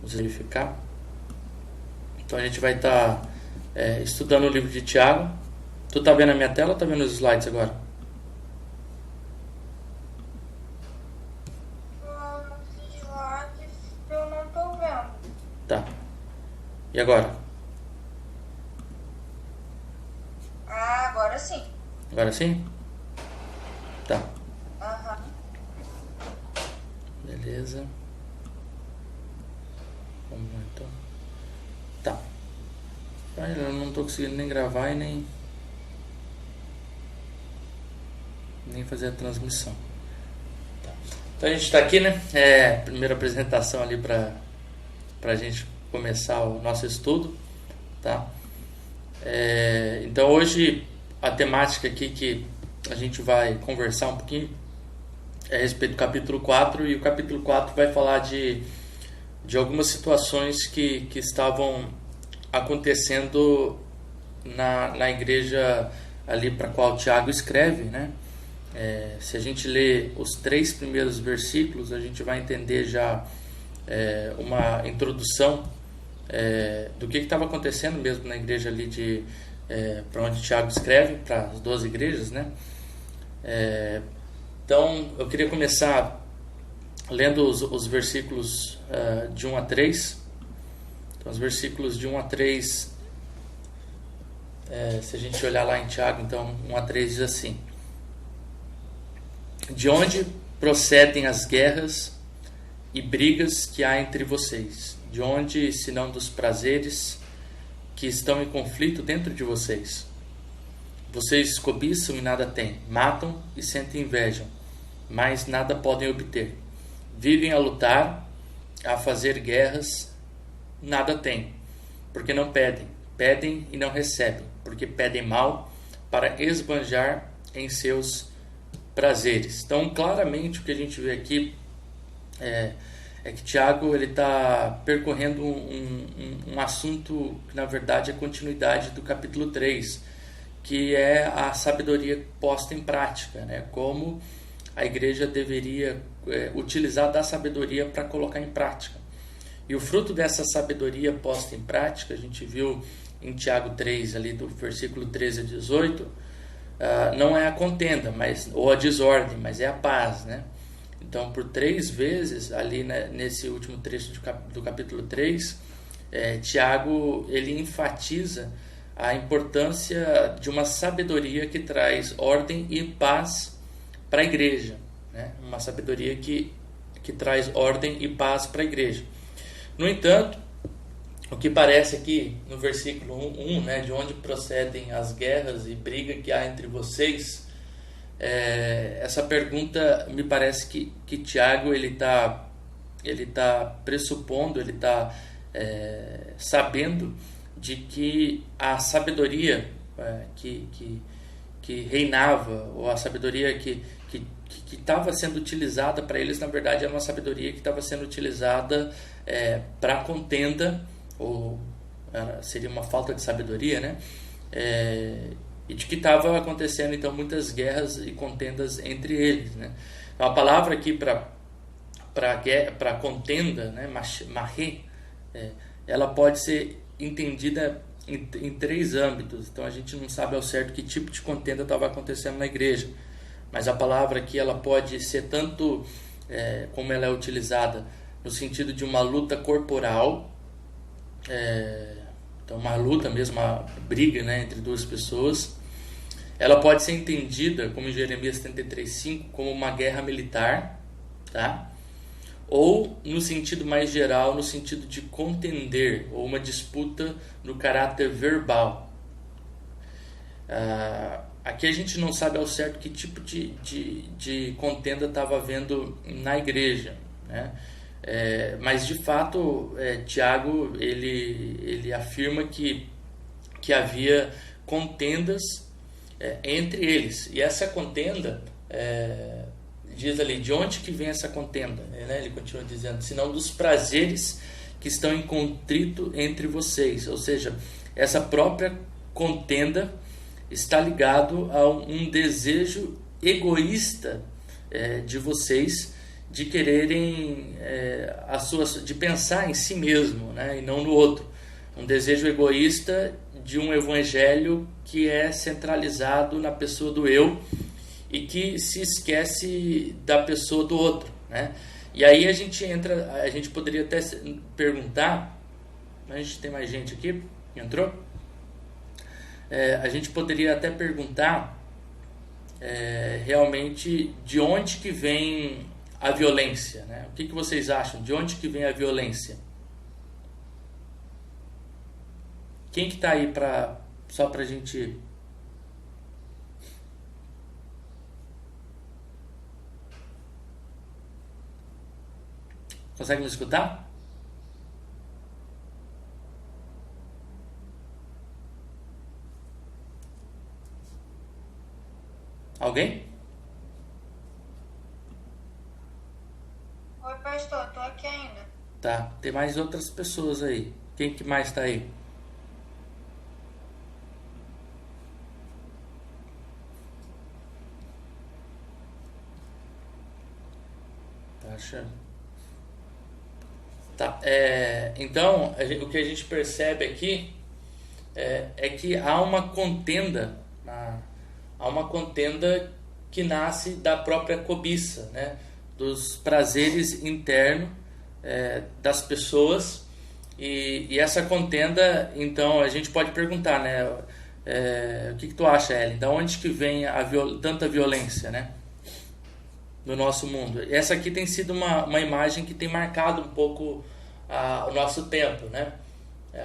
Vamos verificar. Então a gente vai estar estudando o livro de Tiago. Tu tá vendo a minha tela ou tá vendo os slides agora? Eu não tô vendo. Tá. E agora? Ah, agora sim. Agora sim? Tá. Aham. Beleza. Vamos lá então. Tá. Eu não tô conseguindo nem gravar e nem fazer a transmissão. Tá. Então a gente está aqui, né? Primeira apresentação ali pra gente começar o nosso estudo, tá? Então hoje a temática aqui que a gente vai conversar um pouquinho é a respeito do capítulo 4, e o capítulo 4 vai falar de algumas situações que estavam acontecendo na igreja ali para a qual Tiago escreve, né? Se a gente ler os 3 primeiros versículos, a gente vai entender já uma introdução do que estava acontecendo mesmo na igreja ali para onde Tiago escreve, para as 12 igrejas, né? Então eu queria começar lendo os versículos de 1 a 3. Então os versículos de 1 a 3, se a gente olhar lá em Tiago, então 1 a 3 diz assim: de onde procedem as guerras e brigas que há entre vocês? De onde, senão dos prazeres que estão em conflito dentro de vocês? Vocês cobiçam e nada têm, matam e sentem inveja, mas nada podem obter. Vivem a lutar, a fazer guerras, nada têm, porque não pedem. Pedem e não recebem, porque pedem mal para esbanjar em seus prazeres. Então, claramente, o que a gente vê aqui é que Tiago está percorrendo um assunto que, na verdade, é continuidade do capítulo 3, que é a sabedoria posta em prática, né? Como a igreja deveria utilizar da sabedoria para colocar em prática. E o fruto dessa sabedoria posta em prática, a gente viu em Tiago 3, ali do versículo 13 a 18, não é a contenda, ou a desordem, mas é a paz, né? Então, por 3 vezes, ali, né, nesse último trecho do capítulo 3, Tiago ele enfatiza a importância de uma sabedoria que traz ordem e paz para a igreja, né? Uma sabedoria que traz ordem e paz para a igreja. No entanto, o que parece aqui no versículo 1, né, de onde procedem as guerras e briga que há entre vocês, essa pergunta me parece que Tiago ele tá pressupondo, ele está sabendo de que a sabedoria que reinava, ou a sabedoria que estava sendo utilizada para eles, na verdade era uma sabedoria que estava sendo utilizada para contenda, ou seria uma falta de sabedoria, né? E de que estava acontecendo então muitas guerras e contendas entre eles, né? Então, a palavra aqui para contenda, né, marré, ela pode ser entendida em 3 âmbitos. Então a gente não sabe ao certo que tipo de contenda estava acontecendo na igreja, mas a palavra aqui ela pode ser tanto como ela é utilizada no sentido de uma luta corporal, então uma luta mesmo, uma briga, né, entre 2 pessoas. Ela pode ser entendida, como em Jeremias 73:5, como uma guerra militar, tá? Ou no sentido mais geral, no sentido de contender, ou uma disputa no caráter verbal. Aqui a gente não sabe ao certo que tipo de contenda estava havendo na igreja, né? Mas de fato Tiago ele afirma que havia contendas entre eles, e essa contenda diz ali, de onde que vem essa contenda, né? Ele continua dizendo, senão dos prazeres que estão em contrito entre vocês. Ou seja, essa própria contenda está ligado a um desejo egoísta de vocês, de quererem de pensar em si mesmo, né, e não no outro. Um desejo egoísta de um evangelho que é centralizado na pessoa do eu e que se esquece da pessoa do outro, né? E aí a gente poderia até perguntar, a gente tem mais gente aqui, entrou? A gente poderia até perguntar realmente de onde que vem a violência, né? O que vocês acham? De onde que vem a violência? Quem que tá aí só pra gente... Consegue me escutar? Alguém? Oi, pastor, tô aqui ainda. Tá, tem mais outras pessoas aí. Quem que mais tá aí? Tá achando? Tá, então, o que a gente percebe aqui é que há uma contenda, que nasce da própria cobiça, né? Dos prazeres internos das pessoas, e essa contenda, então, a gente pode perguntar, né? O que tu acha, Ellen? Da onde que vem tanta violência, né? No nosso mundo. Essa aqui tem sido uma imagem que tem marcado um pouco o nosso tempo, né?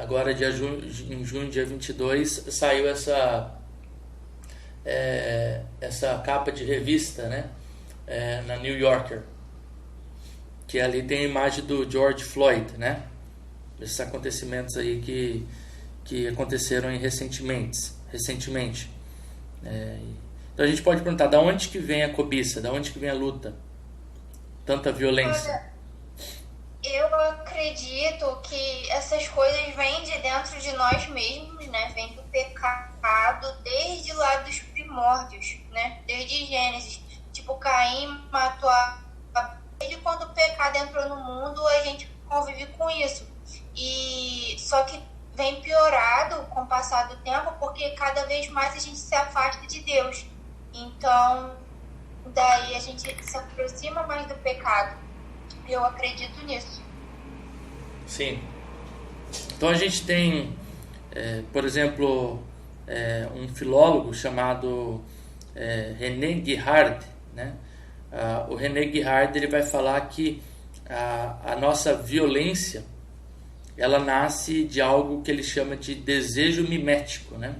Agora, em junho, dia 22, saiu essa capa de revista, né? Na New Yorker, que ali tem a imagem do George Floyd, né? Esses acontecimentos aí que aconteceram recentemente. Então a gente pode perguntar, da onde que vem a cobiça, da onde que vem a luta, tanta violência? Olha, eu acredito que essas coisas vêm de dentro de nós mesmos, né? Vem do pecado desde lá dos primórdios, né? Desde Gênesis. Tipo, Caim matou desde quando o pecado entrou no mundo, a gente convive com isso. E só que vem piorado com o passar do tempo, porque cada vez mais a gente se afasta de Deus. Então, daí a gente se aproxima mais do pecado. Eu acredito nisso. Sim. Então a gente tem, por exemplo, um filólogo chamado René Girard, né? O René Girard, ele vai falar que a nossa violência, ela nasce de algo que ele chama de desejo mimético, né?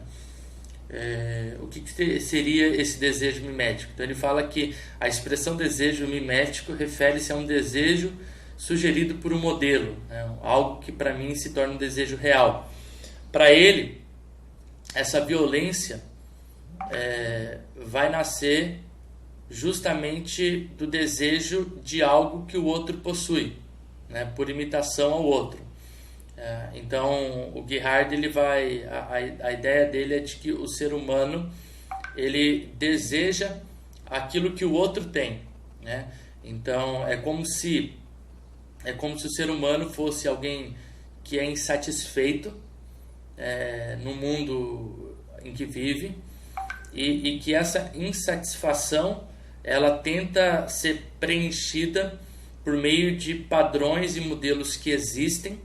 O que seria esse desejo mimético? Então ele fala que a expressão desejo mimético refere-se a um desejo sugerido por um modelo, né? Algo que para mim se torna um desejo real. Para ele, essa violência vai nascer justamente do desejo de algo que o outro possui, né? Por imitação ao outro. Então o Girard, ele vai, a ideia dele é de que o ser humano, ele deseja aquilo que o outro tem, né? Então é como se o ser humano fosse alguém que é insatisfeito no mundo em que vive, e que essa insatisfação, ela tenta ser preenchida por meio de padrões e modelos que existem.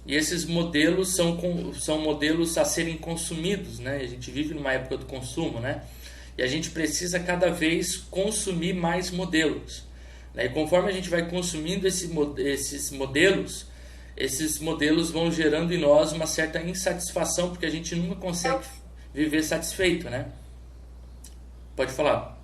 E esses modelos são modelos a serem consumidos, né? A gente vive numa época do consumo, né? E a gente precisa cada vez consumir mais modelos, né? E conforme a gente vai consumindo esses modelos vão gerando em nós uma certa insatisfação, porque a gente nunca consegue viver satisfeito, né? Pode falar.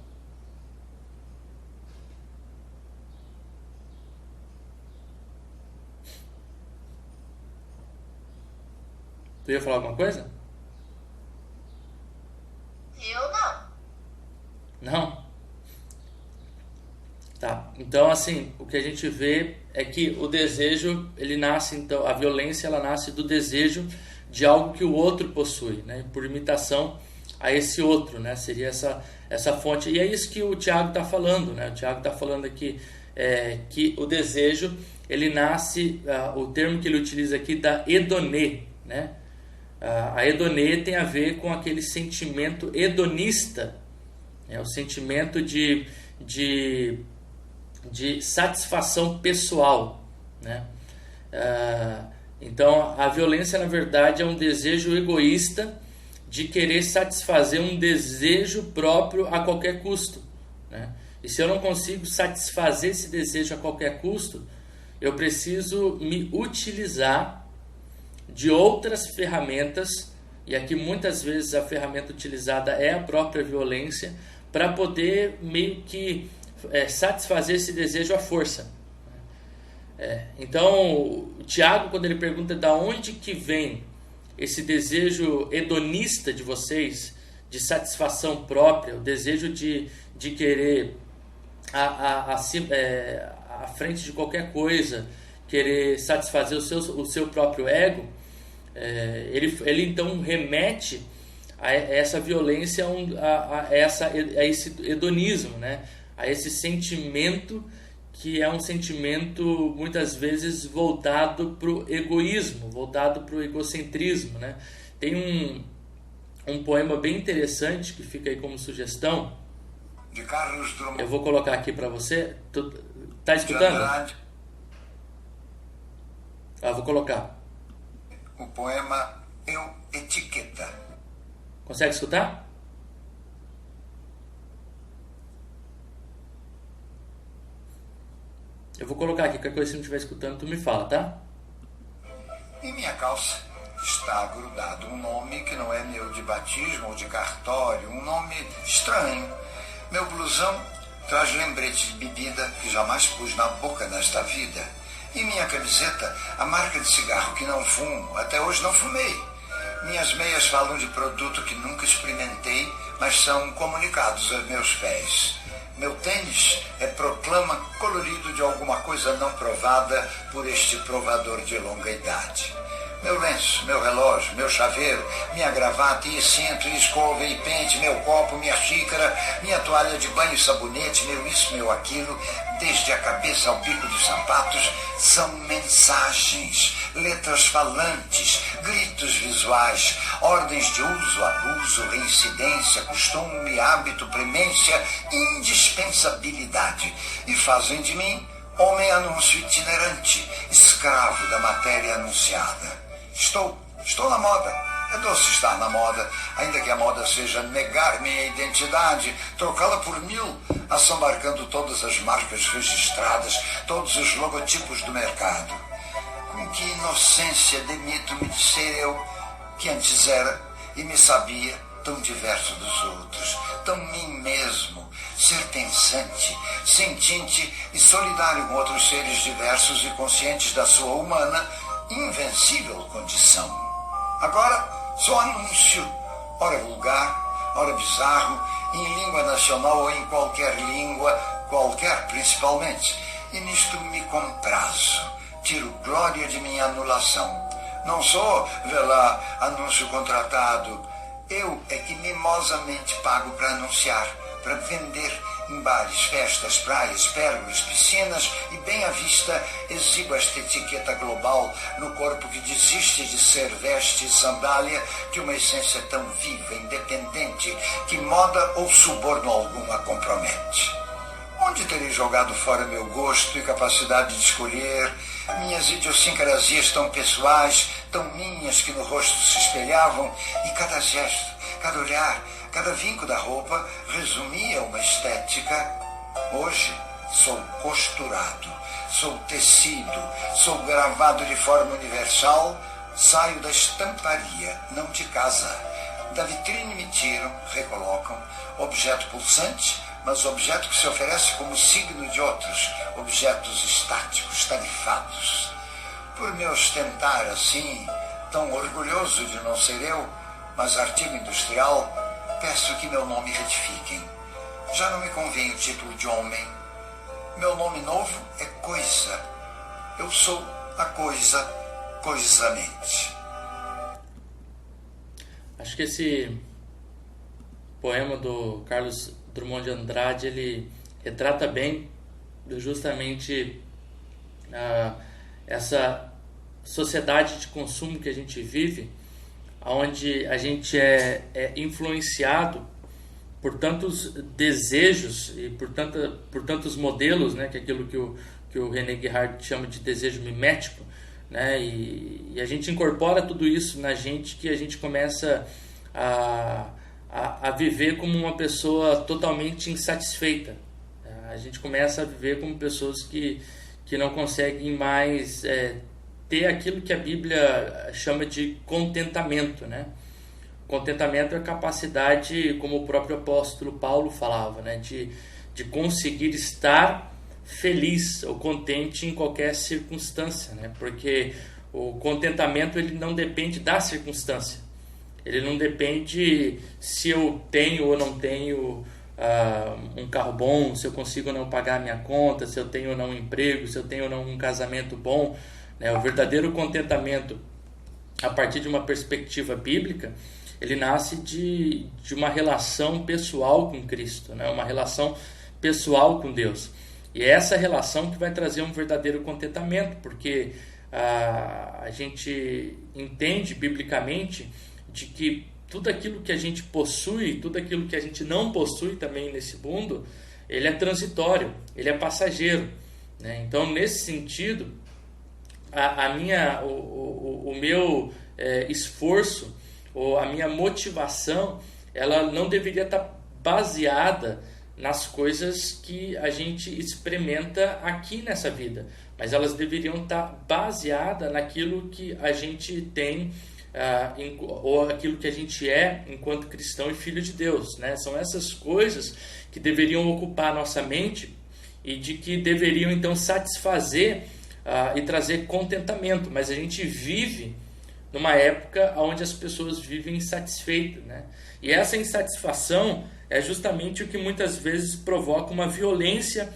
Tu ia falar alguma coisa? Eu não. Não? Tá. Então, assim, o que a gente vê é que o desejo, ele nasce, então, a violência, ela nasce do desejo de algo que o outro possui, né? Por imitação a esse outro, né? Seria essa fonte. E é isso que o Tiago está falando, né? O Tiago está falando aqui que o desejo, ele nasce, o termo que ele utiliza aqui, da hedonê, né? A hedonê tem a ver com aquele sentimento hedonista, o sentimento de satisfação pessoal, né? Então, a violência, na verdade, é um desejo egoísta de querer satisfazer um desejo próprio a qualquer custo, né? E se eu não consigo satisfazer esse desejo a qualquer custo, eu preciso me utilizar de outras ferramentas, e aqui muitas vezes a ferramenta utilizada é a própria violência, para poder meio que satisfazer esse desejo à força. Então, o Tiago, quando ele pergunta de onde que vem esse desejo hedonista de vocês, de satisfação própria, o desejo de querer à frente de qualquer coisa, querer satisfazer o seu próprio ego, ele então remete a essa violência, a esse hedonismo, né? A esse sentimento que é um sentimento muitas vezes voltado para o egoísmo, voltado para o egocentrismo, né? Tem um poema bem interessante que fica aí como sugestão, de Carlos Drummond. Eu vou colocar aqui para você. Tu tá escutando? Vou colocar. O poema Eu Etiqueta. Consegue escutar? Eu vou colocar aqui, qualquer coisa se não estiver escutando, tu me fala, tá? Em minha calça está grudado um nome que não é meu de batismo ou de cartório, um nome estranho. Meu blusão traz lembrete de bebida que jamais pus na boca nesta vida. Em minha camiseta, a marca de cigarro que não fumo, até hoje não fumei. Minhas meias falam de produto que nunca experimentei, mas são comunicados aos meus pés. Meu tênis é proclama colorido de alguma coisa não provada por este provador de longa idade. Meu lenço, meu relógio, meu chaveiro, minha gravata e cinto, e escova e pente, meu copo, minha xícara, minha toalha de banho e sabonete, meu isso, meu aquilo, desde a cabeça ao bico dos sapatos, são mensagens, letras falantes, gritos visuais, ordens de uso, abuso, reincidência, costume, hábito, premência, indispensabilidade, e fazem de mim homem anúncio itinerante, escravo da matéria anunciada. Estou na moda. É doce estar na moda, ainda que a moda seja negar minha identidade, trocá-la por 1000, assambarcando todas as marcas registradas, todos os logotipos do mercado. Com que inocência demito-me de ser eu, que antes era e me sabia tão diverso dos outros, tão mim mesmo, ser pensante, sentinte e solidário com outros seres diversos e conscientes da sua humana, invencível condição. Agora sou anúncio, ora vulgar, ora bizarro, em língua nacional ou em qualquer língua, qualquer principalmente, e nisto me comprazo, tiro glória de minha anulação. Não sou, vê lá, anúncio contratado, eu é que mimosamente pago para anunciar, para vender em bares, festas, praias, pérolas, piscinas e bem à vista exibo esta etiqueta global no corpo que desiste de ser veste e sandália de uma essência tão viva, independente, que moda ou suborno algum a compromete. Onde terei jogado fora meu gosto e capacidade de escolher, minhas idiosincrasias tão pessoais, tão minhas que no rosto se espelhavam, e cada gesto, cada olhar, cada vinco da roupa resumia uma estética. Hoje sou costurado, sou tecido, sou gravado de forma universal, saio da estamparia, não de casa. Da vitrine me tiram, recolocam, objeto pulsante, mas objeto que se oferece como signo de outros, objetos estáticos, tarifados. Por me ostentar assim, tão orgulhoso de não ser eu, mas artigo industrial, peço que meu nome retifiquem. Já não me convém o título de homem. Meu nome novo é Coisa. Eu sou a coisa, coisamente. Acho que esse poema do Carlos Drummond de Andrade, ele retrata bem justamente essa sociedade de consumo que a gente vive, onde a gente é influenciado por tantos desejos e por tantos modelos, né, que é aquilo que o René Girard chama de desejo mimético, né, e a gente incorpora tudo isso na gente, que a gente começa a viver como uma pessoa totalmente insatisfeita. A gente começa a viver como pessoas que não conseguem mais ter aquilo que a Bíblia chama de contentamento, né? Contentamento é a capacidade, como o próprio apóstolo Paulo falava, né? De conseguir estar feliz ou contente em qualquer circunstância, né? Porque o contentamento, ele não depende da circunstância. Ele não depende se eu tenho ou não tenho um carro bom, se eu consigo ou não pagar a minha conta, se eu tenho ou não um emprego, se eu tenho ou não um casamento bom, né? O verdadeiro contentamento, a partir de uma perspectiva bíblica, ele nasce de uma relação pessoal com Cristo, né? Uma relação pessoal com Deus. E é essa relação que vai trazer um verdadeiro contentamento, porque a gente entende biblicamente de que tudo aquilo que a gente possui, tudo aquilo que a gente não possui também nesse mundo, ele é transitório, ele é passageiro, né? Então, nesse sentido, o meu esforço, ou a minha motivação, ela não deveria estar baseada nas coisas que a gente experimenta aqui nessa vida, mas elas deveriam estar baseadas naquilo que a gente tem, ou aquilo que a gente é enquanto cristão e filho de Deus, né? São essas coisas que deveriam ocupar a nossa mente e de que deveriam então satisfazer e trazer contentamento. Mas a gente vive numa época onde as pessoas vivem insatisfeitas, né? E essa insatisfação é justamente o que muitas vezes provoca uma violência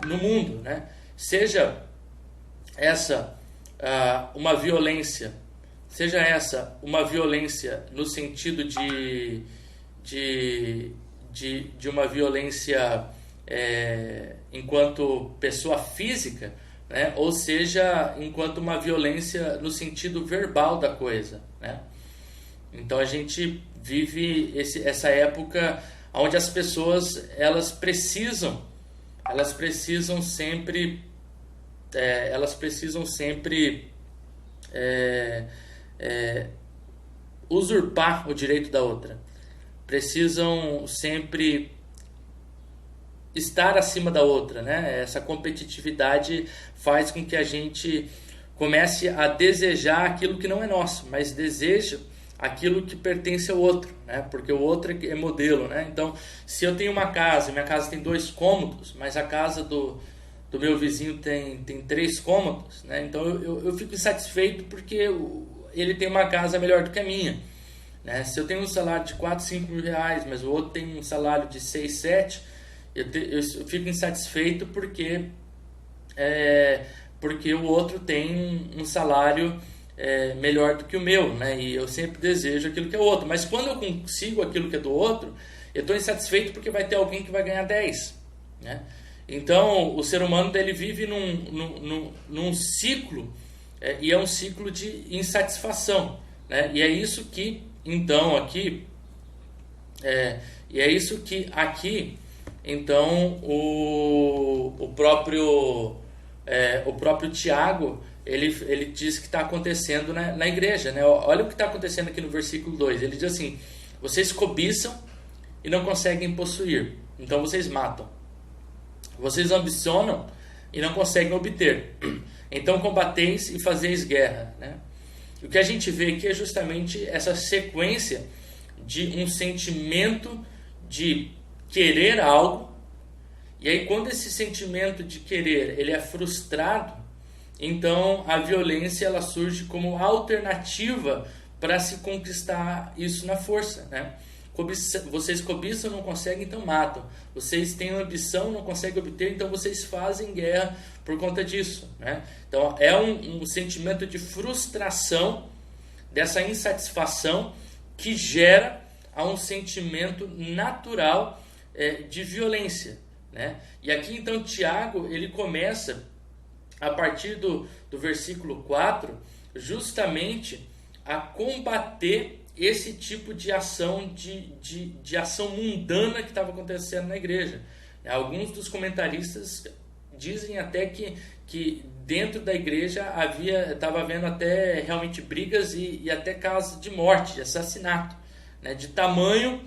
no mundo, né? Seja essa uma violência no sentido de uma violência enquanto pessoa física, né? Ou seja, enquanto uma violência no sentido verbal da coisa, né? Então a gente vive essa época onde as pessoas elas precisam sempre usurpar o direito da outra, precisam sempre estar acima da outra, né? Essa competitividade faz com que a gente comece a desejar aquilo que não é nosso, mas deseja aquilo que pertence ao outro, né? Porque o outro é modelo, né? Então, se eu tenho uma casa, minha casa tem 2 cômodos, mas a casa do meu vizinho tem 3 cômodos, né? Então eu fico insatisfeito porque ele tem uma casa melhor do que a minha, né? Se eu tenho um salário de 4, 5 mil reais, mas o outro tem um salário de 6, 7, eu fico insatisfeito porque o outro tem um salário melhor do que o meu, né? E eu sempre desejo aquilo que é o outro. Mas quando eu consigo aquilo que é do outro, eu estou insatisfeito porque vai ter alguém que vai ganhar 10, né? Então, o ser humano ele vive num ciclo, e é um ciclo de insatisfação, né? E é isso que, então, aqui, então, o próprio Tiago, ele diz que está acontecendo na igreja, né? Olha o que está acontecendo aqui no versículo 2. Ele diz assim: vocês cobiçam e não conseguem possuir, então vocês matam. Vocês ambicionam e não conseguem obter, então combateis e fazeis guerra, né? O que a gente vê aqui é justamente essa sequência de um sentimento de querer algo, e aí quando esse sentimento de querer ele é frustrado, então a violência ela surge como alternativa para se conquistar isso na força, né? Vocês cobiçam, não conseguem, então matam. Vocês têm ambição, não conseguem obter, então vocês fazem guerra por conta disso, né? Então é um sentimento de frustração, dessa insatisfação, que gera um sentimento natural de violência, né? E aqui então Tiago, ele começa a partir do versículo 4, justamente a combater esse tipo de ação, de ação mundana que estava acontecendo na igreja. Alguns dos comentaristas dizem até que dentro da igreja estava havendo até realmente brigas e até casos de morte, de assassinato, né? De tamanho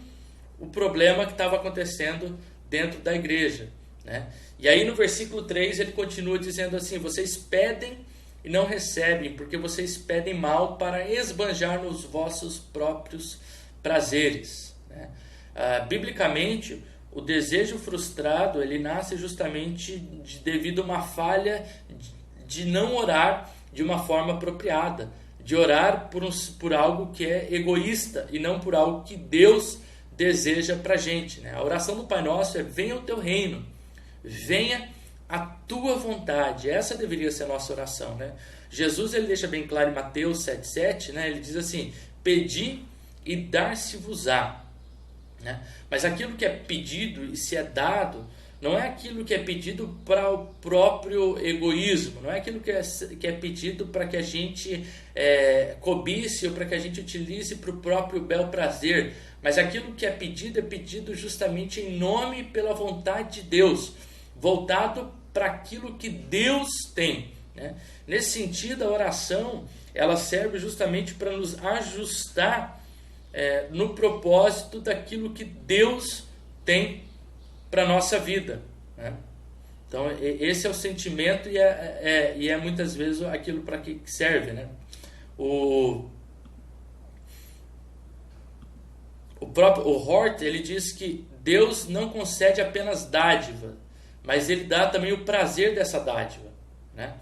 o problema que estava acontecendo dentro da igreja, né? E aí no versículo 3 ele continua dizendo assim: vocês pedem e não recebem, porque vocês pedem mal para esbanjar nos vossos próprios prazeres, né? Biblicamente, o desejo frustrado, ele nasce justamente devido a uma falha de não orar de uma forma apropriada, de orar por algo que é egoísta e não por algo que Deus deseja para a gente, né? A oração do Pai Nosso é: venha o teu reino, venha a tua vontade. Essa deveria ser a nossa oração, né? Jesus, ele deixa bem claro em Mateus 7,7, né? Ele diz assim: pedi e dar-se-vos-á, né? Mas aquilo que é pedido e se é dado, não é aquilo que é pedido para o próprio egoísmo, não é aquilo que é pedido para que a gente cobice ou para que a gente utilize para o próprio bel prazer, mas aquilo que é pedido justamente em nome e pela vontade de Deus, voltado para aquilo que Deus tem, né? Nesse sentido, a oração, ela serve justamente para nos ajustar no propósito daquilo que Deus tem para a nossa vida, né? Então esse é o sentimento e é muitas vezes aquilo para que serve, né? O Hort, ele diz que Deus não concede apenas dádiva, mas ele dá também o prazer dessa dádiva, né?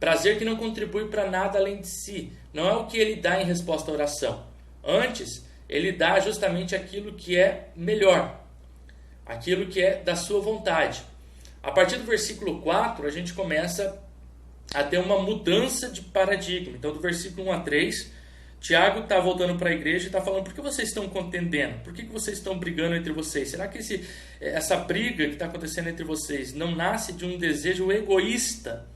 Prazer que não contribui para nada além de si. Não é o que ele dá em resposta à oração. Antes, ele dá justamente aquilo que é melhor, aquilo que é da sua vontade. A partir do versículo 4, a gente começa a ter uma mudança de paradigma. Então, do versículo 1 a 3, Tiago está voltando para a igreja e está falando: por que vocês estão contendendo? Por que vocês estão brigando entre vocês? Será que essa briga que está acontecendo entre vocês não nasce de um desejo egoísta?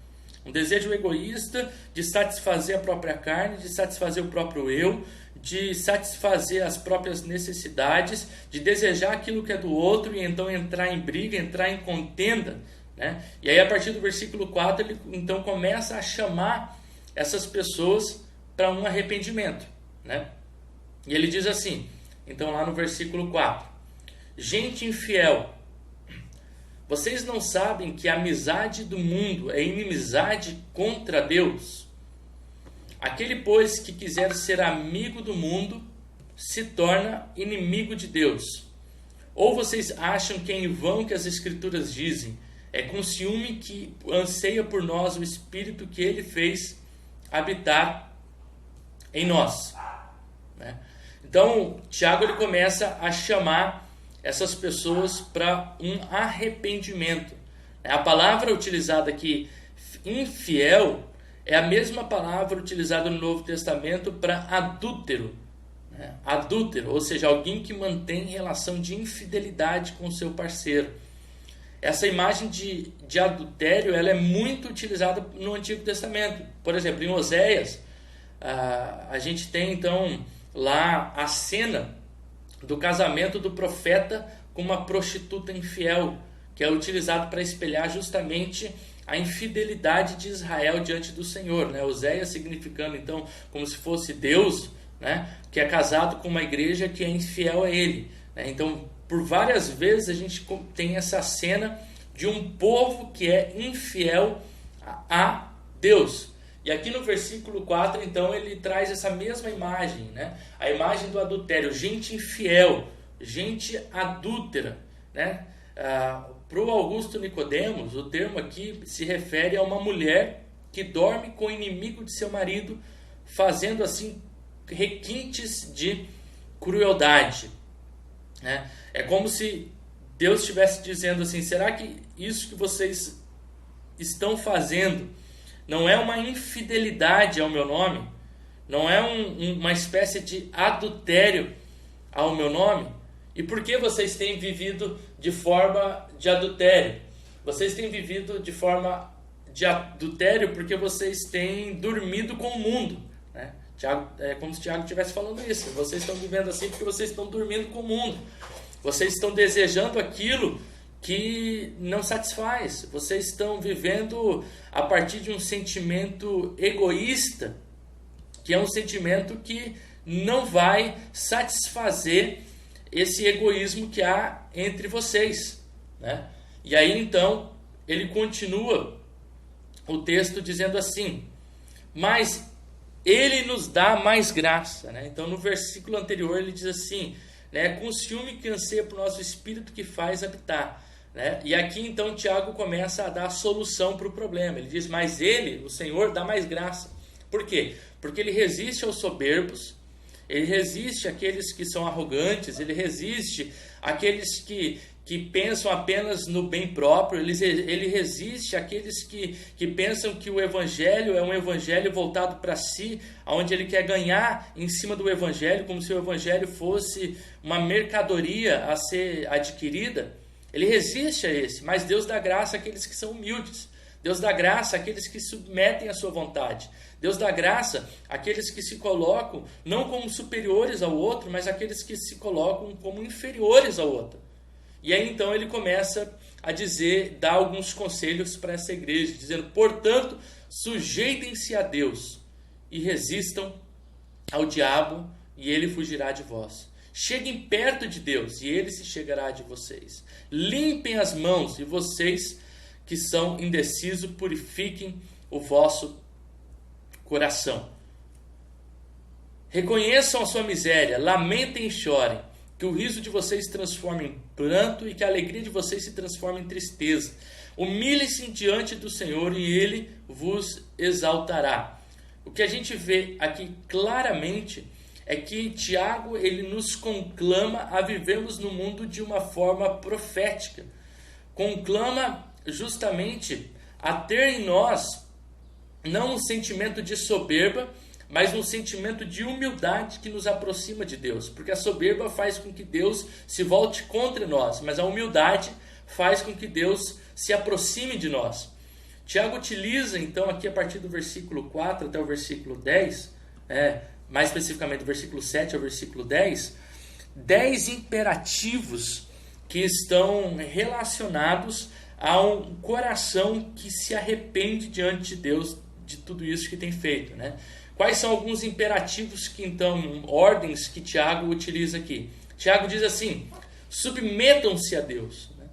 Um desejo egoísta de satisfazer a própria carne, de satisfazer o próprio eu, de satisfazer as próprias necessidades, de desejar aquilo que é do outro e então entrar em briga, entrar em contenda, né? E aí a partir do versículo 4 ele então começa a chamar essas pessoas para um arrependimento, né? E ele diz assim, então lá no versículo 4: gente infiel, vocês não sabem que a amizade do mundo é inimizade contra Deus? Aquele, pois, que quiser ser amigo do mundo, se torna inimigo de Deus. Ou vocês acham que é em vão que as Escrituras dizem: é com ciúme que anseia por nós o Espírito que Ele fez habitar em nós, né? Então, Tiago, ele começa a chamar essas pessoas para um arrependimento. A palavra utilizada aqui, infiel, é a mesma palavra utilizada no Novo Testamento para adúltero, né? Adúltero, ou seja, alguém que mantém relação de infidelidade com o seu parceiro. Essa imagem de adultério, ela é muito utilizada no Antigo Testamento. Por exemplo, em Oséias, a gente tem então lá a cena do casamento do profeta com uma prostituta infiel, que é utilizado para espelhar justamente a infidelidade de Israel diante do Senhor, né? Oséias significando então como se fosse Deus, né? Que é casado com uma igreja que é infiel a ele, né? Então, por várias vezes a gente tem essa cena de um povo que é infiel a Deus. E aqui no versículo 4, então, ele traz essa mesma imagem, né? A imagem do adultério, gente infiel, gente adúltera, né? Para o Augusto Nicodemos, o termo aqui se refere a uma mulher que dorme com o inimigo de seu marido, fazendo assim requintes de crueldade, né? É como se Deus estivesse dizendo assim: será que isso que vocês estão fazendo não é uma infidelidade ao meu nome? Não é uma espécie de adultério ao meu nome? E por que vocês têm vivido de forma de adultério? Vocês têm vivido de forma de adultério porque vocês têm dormido com o mundo, né? É como se Tiago estivesse falando isso. Vocês estão vivendo assim porque vocês estão dormindo com o mundo. Vocês estão desejando aquilo que não satisfaz. Vocês estão vivendo a partir de um sentimento egoísta, que é um sentimento que não vai satisfazer esse egoísmo que há entre vocês, né? E aí então ele continua o texto dizendo assim: mas ele nos dá mais graça, né? Então no versículo anterior ele diz assim, né? Com ciúme que anseia por nosso espírito que faz habitar, né? E aqui então Tiago começa a dar a solução para o problema. Ele diz: mas ele, o Senhor, dá mais graça. Por quê? Porque ele resiste aos soberbos, ele resiste àqueles que são arrogantes, ele resiste àqueles que pensam apenas no bem próprio, ele resiste àqueles que pensam que o evangelho é um evangelho voltado para si, onde ele quer ganhar em cima do evangelho, como se o evangelho fosse uma mercadoria a ser adquirida. Ele resiste a esse, mas Deus dá graça àqueles que são humildes. Deus dá graça àqueles que submetem à sua vontade. Deus dá graça àqueles que se colocam não como superiores ao outro, mas àqueles que se colocam como inferiores ao outro. E aí então ele começa a dar alguns conselhos para essa igreja, dizendo: portanto, sujeitem-se a Deus e resistam ao diabo, e ele fugirá de vós. Cheguem perto de Deus, e ele se chegará de vocês. Limpem as mãos, e vocês que são indecisos, purifiquem o vosso coração. Reconheçam a sua miséria, lamentem e chorem, que o riso de vocês se transforme em pranto e que a alegria de vocês se transforme em tristeza. Humilhem-se diante do Senhor e Ele vos exaltará. O que a gente vê aqui claramente é que Tiago ele nos conclama a vivermos no mundo de uma forma profética. Conclama justamente a ter em nós não um sentimento de soberba, mas um sentimento de humildade que nos aproxima de Deus. Porque a soberba faz com que Deus se volte contra nós, mas a humildade faz com que Deus se aproxime de nós. Tiago utiliza, então, aqui a partir do versículo 4 até o versículo 10, mais especificamente do versículo 7 ao versículo 10, 10 imperativos que estão relacionados a um coração que se arrepende diante de Deus de tudo isso que tem feito, né? Quais são alguns imperativos que então, ordens que Tiago utiliza aqui? Tiago diz assim: submetam-se a Deus. Né?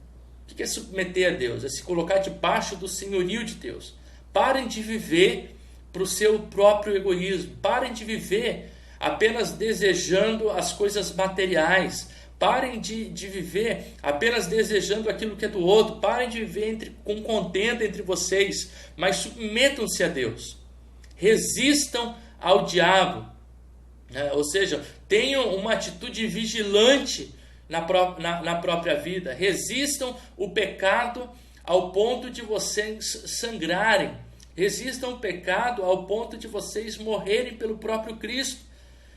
O que é submeter a Deus? É se colocar debaixo do senhorio de Deus. Parem de viver para o seu próprio egoísmo. Parem de viver apenas desejando as coisas materiais. Parem de viver apenas desejando aquilo que é do outro. Parem de viver com contenda entre vocês, mas submetam-se a Deus. Resistam ao diabo, né? Ou seja, tenham uma atitude vigilante na própria vida. Resistam o pecado ao ponto de vocês sangrarem. Resistam o pecado ao ponto de vocês morrerem pelo próprio Cristo.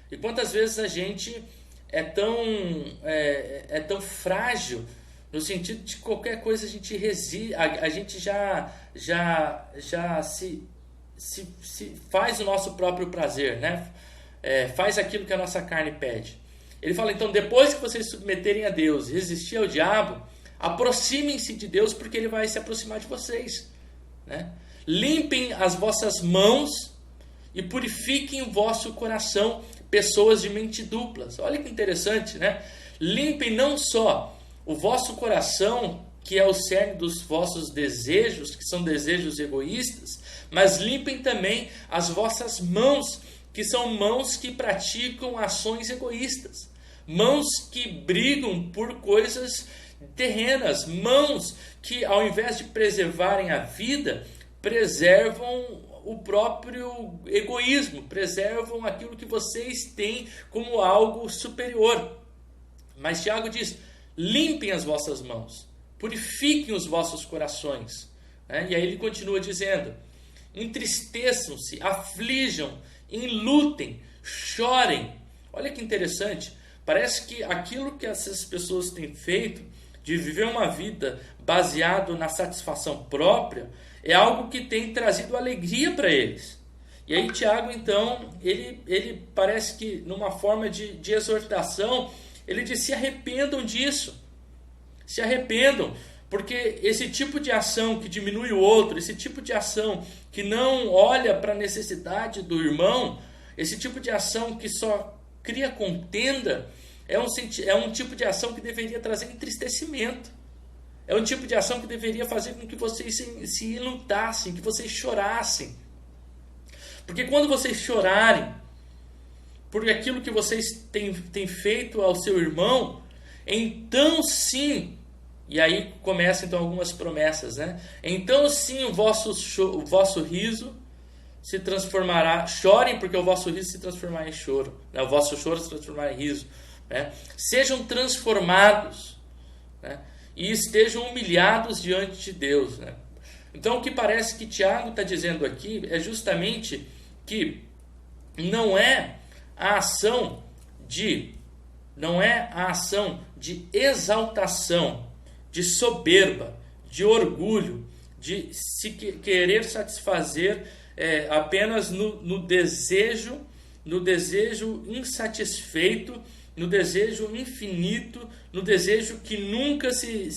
E quantas vezes a gente é tão frágil, no sentido de qualquer coisa a gente resiste, a gente já se faz o nosso próprio prazer, né? Faz aquilo que a nossa carne pede. Ele fala, então, depois que vocês se submeterem a Deus e resistir ao diabo, aproximem-se de Deus, porque Ele vai se aproximar de vocês, né? Limpem as vossas mãos e purifiquem o vosso coração, pessoas de mente duplas. Olha que interessante, né? Limpem não só o vosso coração, que é o cerne dos vossos desejos, que são desejos egoístas, mas limpem também as vossas mãos, que são mãos que praticam ações egoístas, mãos que brigam por coisas terrenas, mãos que, ao invés de preservarem a vida, preservam o próprio egoísmo, preservam aquilo que vocês têm como algo superior. Mas Tiago diz, limpem as vossas mãos, purifiquem os vossos corações, né? E aí ele continua dizendo, entristeçam-se, aflijam, enlutem, chorem. Olha que interessante, Parece que aquilo que essas pessoas têm feito, de viver uma vida baseado na satisfação própria, é algo que tem trazido alegria para eles. E aí Tiago, então, ele parece que numa forma de exortação, ele diz: se arrependam disso. Se arrependam, porque esse tipo de ação que diminui o outro, esse tipo de ação que não olha para a necessidade do irmão, esse tipo de ação que só cria contenda, é um tipo de ação que deveria trazer entristecimento. É um tipo de ação que deveria fazer com que vocês se enlutassem, que vocês chorassem. Porque quando vocês chorarem por aquilo que vocês têm feito ao seu irmão, então sim, e aí começam então algumas promessas, né? Então sim o vosso riso se transformará, chorem porque o vosso riso se transformará em choro, né? O vosso choro se transformará em riso, né? Sejam transformados, né? E estejam humilhados diante de Deus, né? Então o que parece que Tiago está dizendo aqui é justamente que não é a ação de exaltação, de soberba, de orgulho, de se querer satisfazer apenas no desejo insatisfeito, no desejo infinito, no desejo que nunca se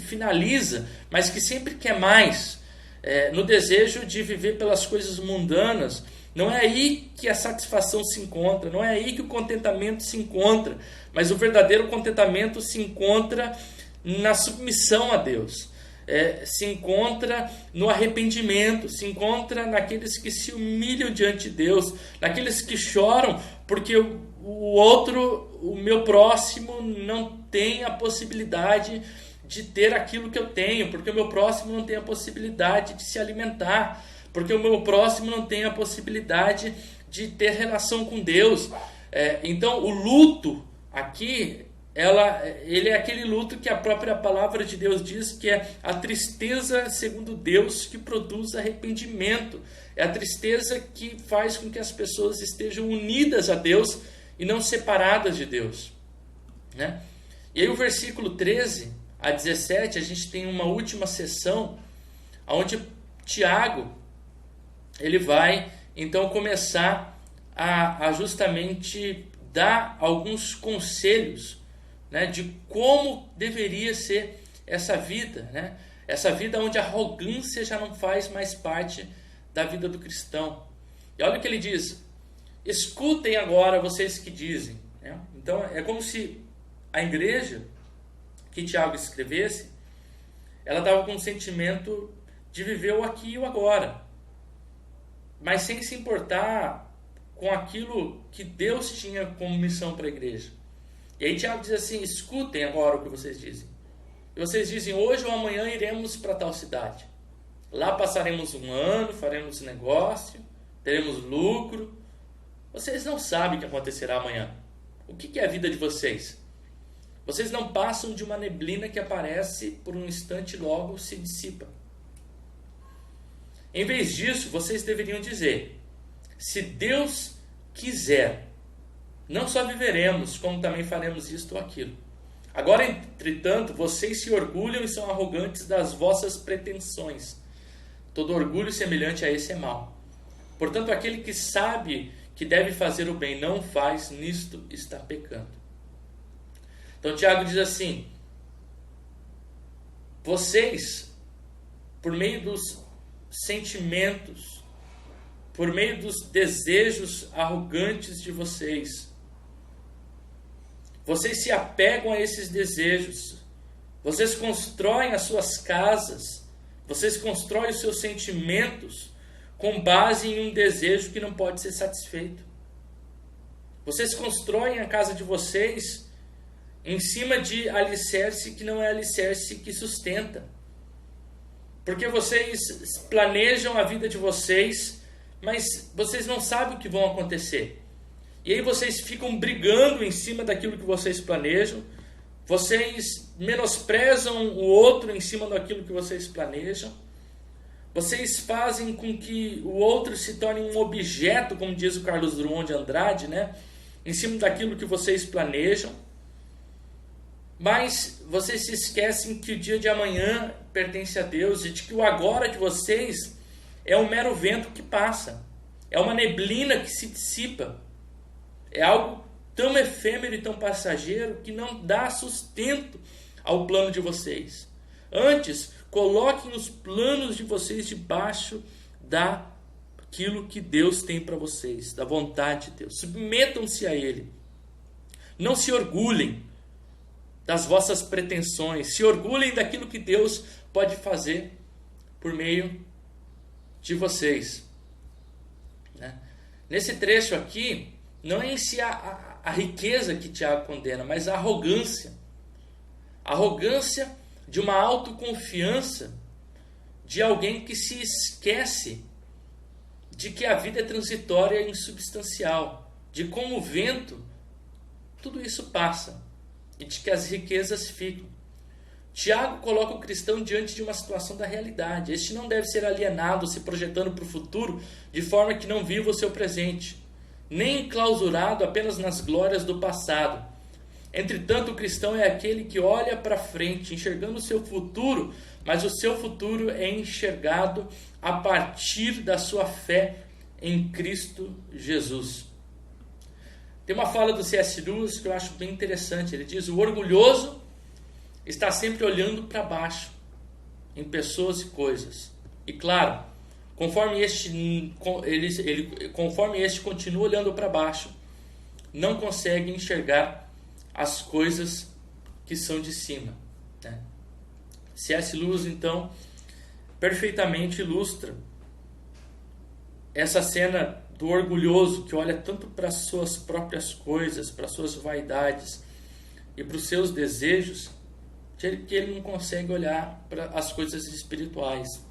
finaliza, mas que sempre quer mais, no desejo de viver pelas coisas mundanas. Não é aí que a satisfação se encontra, não é aí que o contentamento se encontra, mas o verdadeiro contentamento se encontra na submissão a Deus, se encontra no arrependimento, se encontra naqueles que se humilham diante de Deus, naqueles que choram porque o meu próximo não tem a possibilidade de ter aquilo que eu tenho, porque o meu próximo não tem a possibilidade de se alimentar, porque o meu próximo não tem a possibilidade de ter relação com Deus. Então o luto aqui, ele é aquele luto que a própria palavra de Deus diz que é a tristeza segundo Deus que produz arrependimento. É a tristeza que faz com que as pessoas estejam unidas a Deus e não separadas de Deus, né? E aí o versículo 13 a 17, a gente tem uma última sessão, onde Tiago, ele vai então começar a justamente dar alguns conselhos, né, de como deveria ser essa vida, né? Essa vida onde a arrogância já não faz mais parte da vida do cristão. E olha o que ele diz: escutem agora vocês que dizem, né? Então é como se a igreja que Tiago escrevesse, ela estava com um sentimento de viver o aqui e o agora, mas sem se importar com aquilo que Deus tinha como missão para a igreja. E aí Tiago diz assim: escutem agora o que vocês dizem. E vocês dizem: hoje ou amanhã iremos para tal cidade. Lá passaremos um ano, faremos negócio, teremos lucro. Vocês não sabem o que acontecerá amanhã. O que é a vida de vocês? Vocês não passam de uma neblina que aparece por um instante e logo se dissipa. Em vez disso, vocês deveriam dizer: se Deus quiser, não só viveremos, como também faremos isto ou aquilo. Agora, entretanto, vocês se orgulham e são arrogantes das vossas pretensões. Todo orgulho semelhante a esse é mau. Portanto, aquele que sabe que deve fazer o bem não faz, nisto está pecando. Então Tiago diz assim: vocês, por meio dos sentimentos, por meio dos desejos arrogantes de vocês se apegam a esses desejos, vocês constroem as suas casas, vocês constroem os seus sentimentos com base em um desejo que não pode ser satisfeito. Vocês constroem a casa de vocês em cima de alicerce que não é alicerce que sustenta. Porque vocês planejam a vida de vocês, mas vocês não sabem o que vão acontecer. E aí vocês ficam brigando em cima daquilo que vocês planejam. Vocês menosprezam o outro em cima daquilo que vocês planejam. Vocês fazem com que o outro se torne um objeto, como diz o Carlos Drummond de Andrade, né? Em cima daquilo que vocês planejam. Mas vocês se esquecem que o dia de amanhã pertence a Deus e de que o agora de vocês é um mero vento que passa. É uma neblina que se dissipa. É algo tão efêmero e tão passageiro que não dá sustento ao plano de vocês. Antes, coloquem os planos de vocês debaixo daquilo que Deus tem para vocês, da vontade de Deus. Submetam-se a Ele. Não se orgulhem das vossas pretensões. Se orgulhem daquilo que Deus pode fazer por meio de vocês. Né? Nesse trecho aqui, não é em si a riqueza que Tiago condena, mas a arrogância. A arrogância de uma autoconfiança de alguém que se esquece de que a vida é transitória e insubstancial, de como o vento, tudo isso passa, e de que as riquezas ficam. Tiago coloca o cristão diante de uma situação da realidade. Este não deve ser alienado, se projetando para o futuro, de forma que não viva o seu presente, nem enclausurado apenas nas glórias do passado. Entretanto, o cristão é aquele que olha para frente, enxergando o seu futuro, mas o seu futuro é enxergado a partir da sua fé em Cristo Jesus. Tem uma fala do C.S. Lewis que eu acho bem interessante. Ele diz: o orgulhoso está sempre olhando para baixo, em pessoas e coisas. E claro, conforme este continua olhando para baixo, não consegue enxergar as coisas que são de cima. Né? C.S. Lewis, então, perfeitamente ilustra essa cena do orgulhoso que olha tanto para as suas próprias coisas, para as suas vaidades e para os seus desejos, que ele não consegue olhar para as coisas espirituais.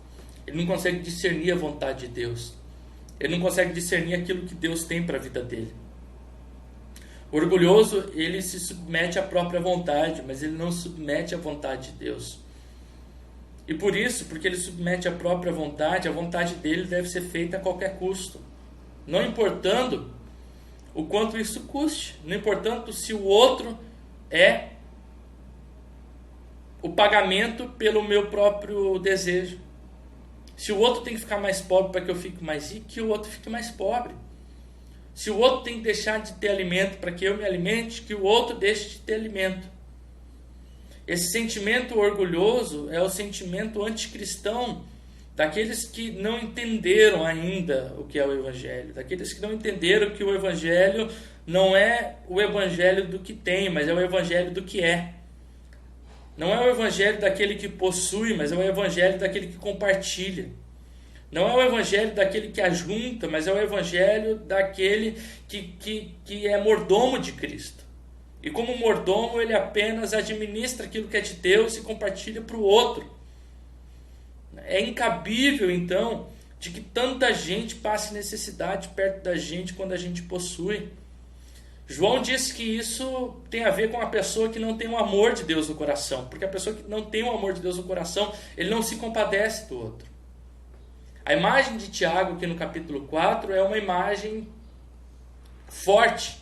Ele não consegue discernir a vontade de Deus. Ele não consegue discernir aquilo que Deus tem para a vida dele. O orgulhoso, ele se submete à própria vontade, mas ele não submete à vontade de Deus. E por isso, porque ele submete à própria vontade, a vontade dele deve ser feita a qualquer custo. Não importando o quanto isso custe. Não importando se o outro é o pagamento pelo meu próprio desejo. Se o outro tem que ficar mais pobre para que eu fique mais rico, que o outro fique mais pobre. Se o outro tem que deixar de ter alimento para que eu me alimente, que o outro deixe de ter alimento. Esse sentimento orgulhoso é o sentimento anticristão daqueles que não entenderam ainda o que é o Evangelho, daqueles que não entenderam que o Evangelho não é o Evangelho do que tem, mas é o Evangelho do que é. Não é o Evangelho daquele que possui, mas é o Evangelho daquele que compartilha. Não é o Evangelho daquele que ajunta, mas é o Evangelho daquele que é mordomo de Cristo. E como mordomo, ele apenas administra aquilo que é de Deus e compartilha para o outro. É incabível, então, de que tanta gente passe necessidade perto da gente quando a gente possui. João diz que isso tem a ver com a pessoa que não tem o amor de Deus no coração. Porque a pessoa que não tem o amor de Deus no coração, ele não se compadece do outro. A imagem de Tiago aqui no capítulo 4 é uma imagem forte.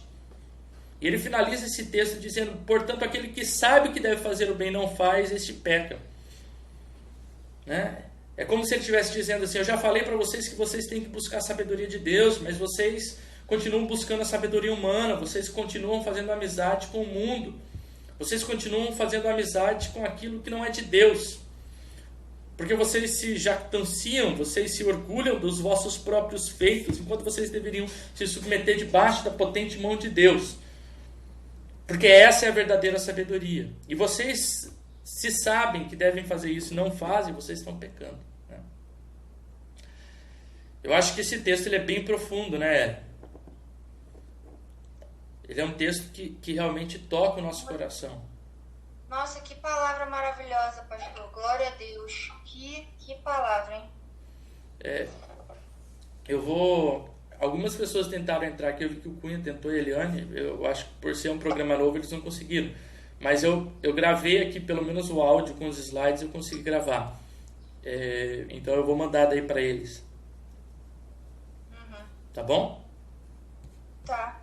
E ele finaliza esse texto dizendo: portanto, aquele que sabe que deve fazer o bem não faz, este peca. Né? É como se ele estivesse dizendo assim: eu já falei para vocês que vocês têm que buscar a sabedoria de Deus, mas vocês continuam buscando a sabedoria humana, vocês continuam fazendo amizade com o mundo, vocês continuam fazendo amizade com aquilo que não é de Deus. Porque vocês se jactanciam, vocês se orgulham dos vossos próprios feitos, enquanto vocês deveriam se submeter debaixo da potente mão de Deus. Porque essa é a verdadeira sabedoria. E vocês, se sabem que devem fazer isso e não fazem, vocês estão pecando. Né? Eu acho que esse texto ele é bem profundo, né? Ele é um texto que realmente toca o nosso coração. Nossa, que palavra maravilhosa, pastor. Glória a Deus. Que palavra, hein? Algumas pessoas tentaram entrar aqui, eu vi que o Cunha tentou, e a Eliane, eu acho que por ser um programa novo eles não conseguiram. Mas eu gravei aqui pelo menos o áudio com os slides, eu consegui gravar. Então eu vou mandar daí pra eles. Tá bom? Tá.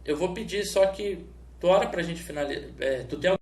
Eu vou pedir só que tu ora pra gente finalizar. Tu tem